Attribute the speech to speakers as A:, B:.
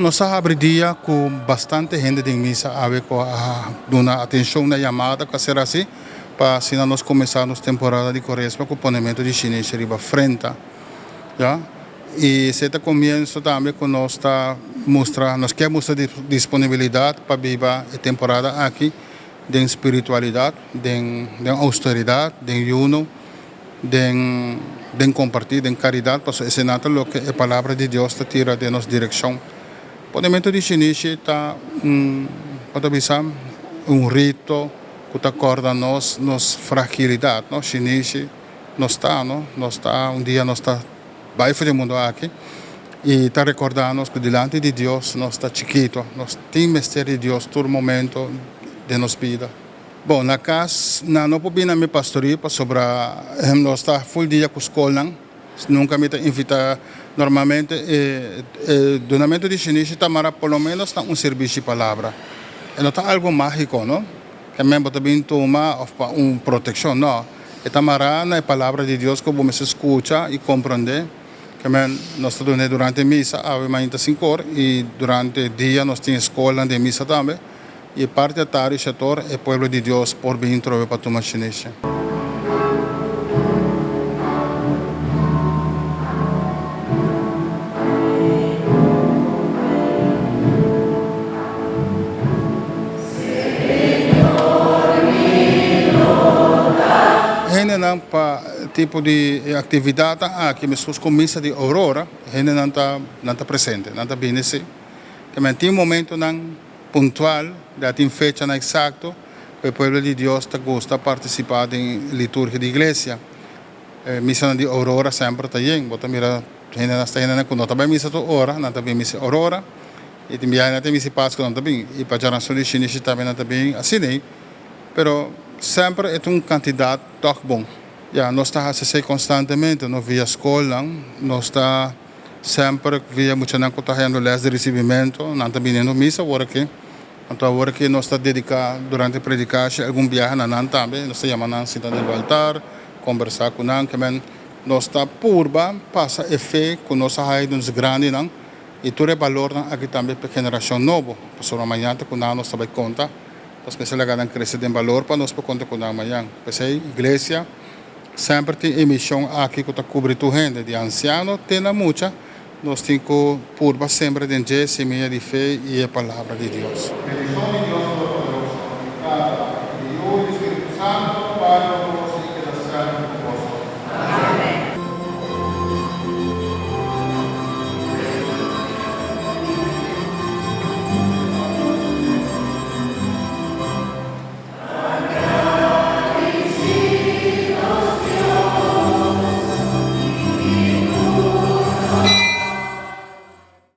A: nós abrimos dia com bastante gente de missa a ver com a dona atenção na chamada que será assim para se nós começarmos temporada de Quaresma com o ponemento de chinês riba frente, já. E se começa também com nós está mostrar, nós quer mostrar disponibilidade para viver a temporada aqui de espiritualidade, de austeridade, de ayuno, de compartir, de caridade, para esse nada lo que a palavra de Deus está tira de nossa direção. O ponemento de chinês está rito que acorda nos fragilidade, no chinês nós está dia nós está vai fazer o mundo aqui e está recordando que diante de Deus nós está chiquito, nós temos mistério de Deus todo momento de nossa vida. Bom, na casa, não podemos me pastorear sobre nós está full dia com a escola, nunca me invita normalmente o donamento de chinês está pelo menos serviço de palavra. Não está algo mágico, não? Que mesmo também toma uma proteção, não? Está na palavra de Deus que vamos escutar e compreender. Que nós estamos durante a missa, há 5 horas, e durante o dia nós temos escola de missa também. E parte da tarde, setor, é o povo de Deus por vir trocar para tomar chinês. Não para tipo de atividade aqui mesmo com missa de aurora, não está presente, não está bem assim. Também tem momento não pontual, tem fecha não exato, o povo de Deus gosta de participar da liturgia da igreja. Missa de aurora sempre está bem, bota mira, não está ainda não está bem missa de hora, não está bem missa aurora, e também não tem missa Páscoa não está bem, e para a geração de chinês também não está bem assim, né? Pero sempre é uma quantidade tão bom. Nós estamos a ser constantemente, nós via escola, nós estamos sempre via muito não cortando les de recebimento, não está vindo missa agora que nós estamos dedicados durante a predicação algum viagem na nan também, nós estamos chamando sentar no altar, conversar com nan, que nós está purba passa e fé com nós aí nos grandes não, e todo o valor aqui também para a geração nova, para amanhã com nós está vai conta. Nós precisamos crescer em valor para nós para contar com amanhã. Porque a igreja sempre tem emissão aqui que está cobrindo gente de ancianos, tem muita. Nós temos que purba sempre de semeia de fé e a palavra de Deus. Bendição de Deus, Espírito Santo, Pai,